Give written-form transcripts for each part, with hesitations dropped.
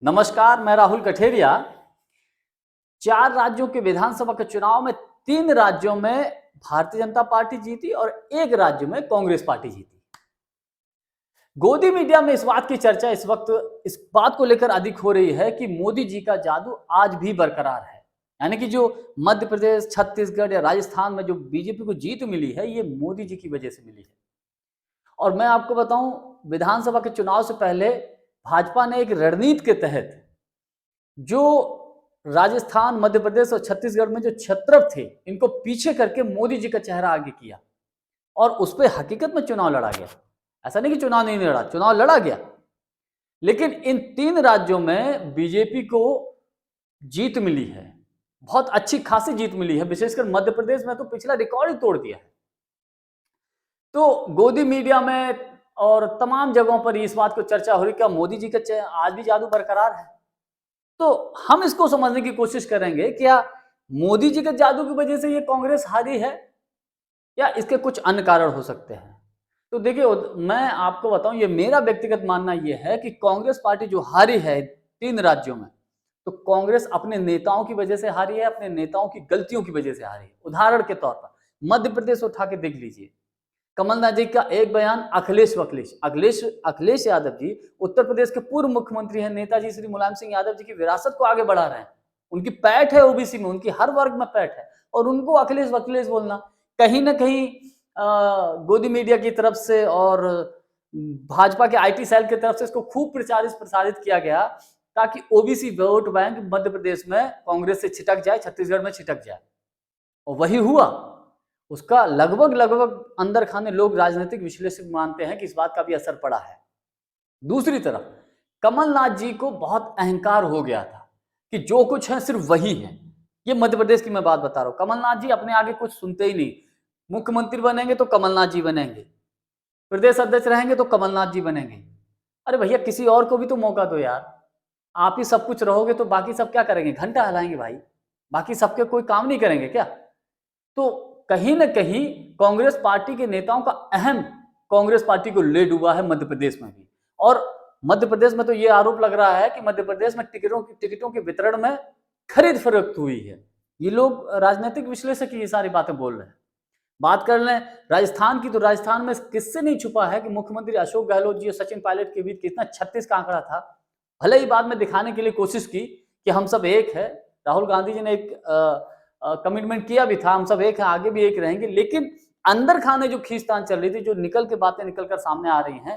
नमस्कार, मैं राहुल कठेरिया। 4 राज्यों के विधानसभा के चुनाव में 3 राज्यों में भारतीय जनता पार्टी जीती और 1 राज्य में कांग्रेस पार्टी जीती। गोदी मीडिया में इस बात की चर्चा इस वक्त इस बात को लेकर अधिक हो रही है कि मोदी जी का जादू आज भी बरकरार है। यानी कि जो मध्य प्रदेश, छत्तीसगढ़ या राजस्थान में जो बीजेपी को जीत मिली है, ये मोदी जी की वजह से मिली है। और मैं आपको बताऊं, विधानसभा के चुनाव से पहले भाजपा ने एक रणनीति के तहत जो राजस्थान, मध्य प्रदेश और छत्तीसगढ़ में जो क्षत्रप थे, इनको पीछे करके मोदी जी का चेहरा आगे किया और उस पर हकीकत में चुनाव लड़ा गया। ऐसा नहीं कि चुनाव नहीं लड़ा, चुनाव लड़ा गया, लेकिन इन 3 राज्यों में बीजेपी को जीत मिली है। बहुत अच्छी खासी जीत मिली है, विशेषकर मध्य प्रदेश में तो पिछला रिकॉर्ड ही तोड़ दिया है। तो गोदी मीडिया में और तमाम जगहों पर इस बात को चर्चा हो रही, क्या मोदी जी का आज भी जादू बरकरार है? तो हम इसको समझने की कोशिश करेंगे, क्या मोदी जी के जादू की वजह से ये कांग्रेस हारी है या इसके कुछ अन्य कारण हो सकते हैं। तो देखिए, मैं आपको बताऊं, ये मेरा व्यक्तिगत मानना ये है कि कांग्रेस पार्टी जो हारी है 3 राज्यों में, तो कांग्रेस अपने नेताओं की वजह से हारी है, अपने नेताओं की गलतियों की वजह से हारी है। उदाहरण के तौर पर मध्य प्रदेश उठा के देख लीजिए। कमलनाथ जी का एक बयान, अखिलेश अखिलेश यादव जी उत्तर प्रदेश के पूर्व मुख्यमंत्री हैं, नेताजी श्री मुलायम सिंह यादव जी की विरासत को आगे बढ़ा रहे हैं। उनकी पैठ है ओबीसी में, उनकी हर वर्ग में पैठ है, और उनको अखिलेश वखिलेश बोलना कहीं ना कहीं गोदी मीडिया की तरफ से और भाजपा के आईटी सेल की तरफ से इसको खूब प्रसारित किया गया, ताकि OBC vote bank Madhya Pradesh में कांग्रेस से छिटक जाए, छत्तीसगढ़ में छिटक जाए, और वही हुआ। उसका लगभग अंदर खाने लोग, राजनीतिक विश्लेषक मानते हैं कि इस बात का भी असर पड़ा है। दूसरी तरफ कमलनाथ जी को बहुत अहंकार हो गया था कि जो कुछ है सिर्फ वही है। ये मध्य प्रदेश की मैं बात बता रहा हूं। कमलनाथ जी अपने आगे कुछ सुनते ही नहीं। मुख्यमंत्री बनेंगे तो कमलनाथ जी बनेंगे, प्रदेश अध्यक्ष रहेंगे तो कमलनाथ जी बनेंगे। अरे भैया, किसी और को भी तो मौका दो यार। आप ही सब कुछ रहोगे तो बाकी सब क्या करेंगे? घंटा हिलाएंगे भाई, बाकी सबके कोई काम नहीं करेंगे क्या? तो कहीं ना कहीं कांग्रेस पार्टी के नेताओं का अहम कांग्रेस पार्टी को ले डूबा है मध्य प्रदेश में भी। और मध्य प्रदेश में तो यह आरोप लग रहा है कि मध्य प्रदेश में टिकटों के वितरण में खरीद फरोख्त हुई है। ये लोग, राजनीतिक विश्लेषक, ये सारी बातें बोल रहे हैं। बात कर लें राजस्थान की, तो राजस्थान में किससे नहीं छुपा है कि मुख्यमंत्री अशोक गहलोत जी और सचिन पायलट के बीच कितना 36 का आंकड़ा था। भले ही बाद में दिखाने के लिए कोशिश की कि हम सब एक है, राहुल गांधी जी ने एक कमिटमेंट किया भी था, हम सब एक हैं, आगे भी एक रहेंगे, लेकिन अंदर खाने जो खींचतान चल रही थी, जो बातें निकल कर सामने आ रही हैं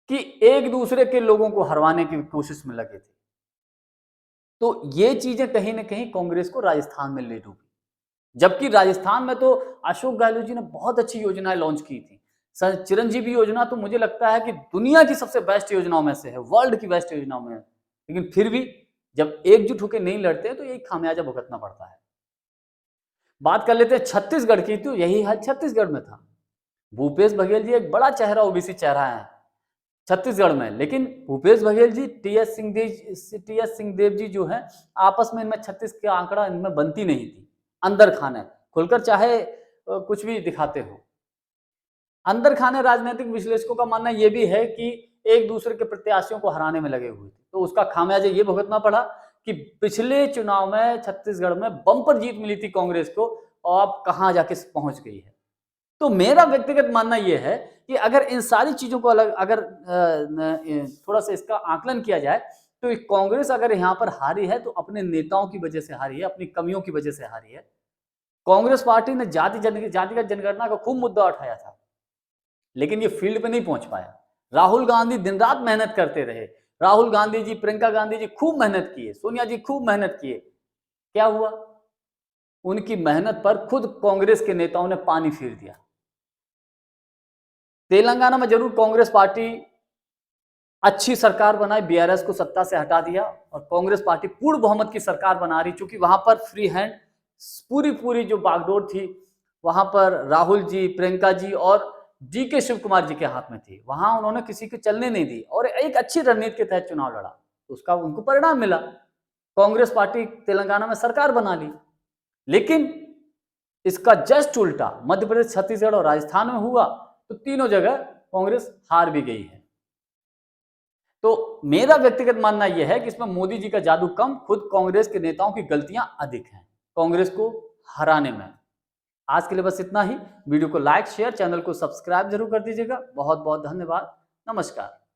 कि एक दूसरे के लोगों को हरवाने की कोशिश में लगे थे। तो ये चीजें कहीं ना कहीं कांग्रेस को राजस्थान में ले डूबी। जबकि राजस्थान में तो अशोक गहलोत जी ने बहुत अच्छी योजनाएं लॉन्च की थी। चिरंजीवी योजना तो मुझे लगता है कि दुनिया की सबसे बेस्ट योजनाओं में से है, वर्ल्ड की बेस्ट योजनाओं में है। लेकिन फिर भी जब एकजुट होकर नहीं लड़ते तो एक खामियाजा भुगतना पड़ता है। बात कर लेते हैं छत्तीसगढ़ की, तो यही हाल छत्तीसगढ़ में था। भूपेश बघेल जी एक बड़ा चेहरा, ओबीसी चेहरा है छत्तीसगढ़ में, लेकिन भूपेश बघेल जी, टीएस सिंहदेव जी जो है, आपस में इनमें 36 का आंकड़ा इनमें बनती नहीं थी। अंदर खाने खुलकर चाहे कुछ भी दिखाते हो। अंदर खाने राजनीतिक विश्लेषकों का मानना यह भी है कि एक दूसरे के प्रत्याशियों को हराने में लगे हुए थे, तो उसका खामियाजा ये भुगतना पड़ा कि पिछले चुनाव में छत्तीसगढ़ में बम्पर जीत मिली थी कांग्रेस को, और अब कहां जाके पहुंच गई है। तो मेरा व्यक्तिगत मानना यह है कि अगर इन सारी चीजों को अगर थोड़ा सा इसका आकलन किया जाए, तो कांग्रेस अगर यहां पर हारी है तो अपने नेताओं की वजह से हारी है, अपनी कमियों की वजह से हारी है। कांग्रेस पार्टी ने जातिगत जनगणना का खूब मुद्दा उठाया था, लेकिन ये फील्ड पे नहीं पहुंच पाया। राहुल गांधी दिन रात मेहनत करते रहे, राहुल गांधी जी, प्रियंका गांधी जी खूब मेहनत किए, सोनिया जी खूब मेहनत किए। क्या हुआ? उनकी मेहनत पर खुद कांग्रेस के नेताओं ने पानी फेर दिया। तेलंगाना में जरूर कांग्रेस पार्टी अच्छी सरकार बनाई, बीआरएस को सत्ता से हटा दिया, और कांग्रेस पार्टी पूर्ण बहुमत की सरकार बना रही, क्योंकि वहां पर फ्री हैंड पूरी जो बागडोर थी, वहां पर राहुल जी, प्रियंका जी और डीके शिव कुमार जी के हाथ में थी। वहां उन्होंने किसी को चलने नहीं दी और एक अच्छी रणनीति के तहत चुनाव लड़ा, तो उसका उनको परिणाम मिला। कांग्रेस पार्टी तेलंगाना में सरकार बना ली। लेकिन इसका जस्ट उल्टा मध्य प्रदेश, छत्तीसगढ़ और राजस्थान में हुआ, तो तीनों जगह कांग्रेस हार भी गई है। तो मेरा व्यक्तिगत मानना यह है कि इसमें मोदी जी का जादू कम, खुद कांग्रेस के नेताओं की गलतियां अधिक हैं कांग्रेस को हराने में। आज के लिए बस इतना ही। वीडियो को लाइक, शेयर, चैनल को सब्सक्राइब जरूर कर दीजिएगा। बहुत बहुत धन्यवाद। नमस्कार।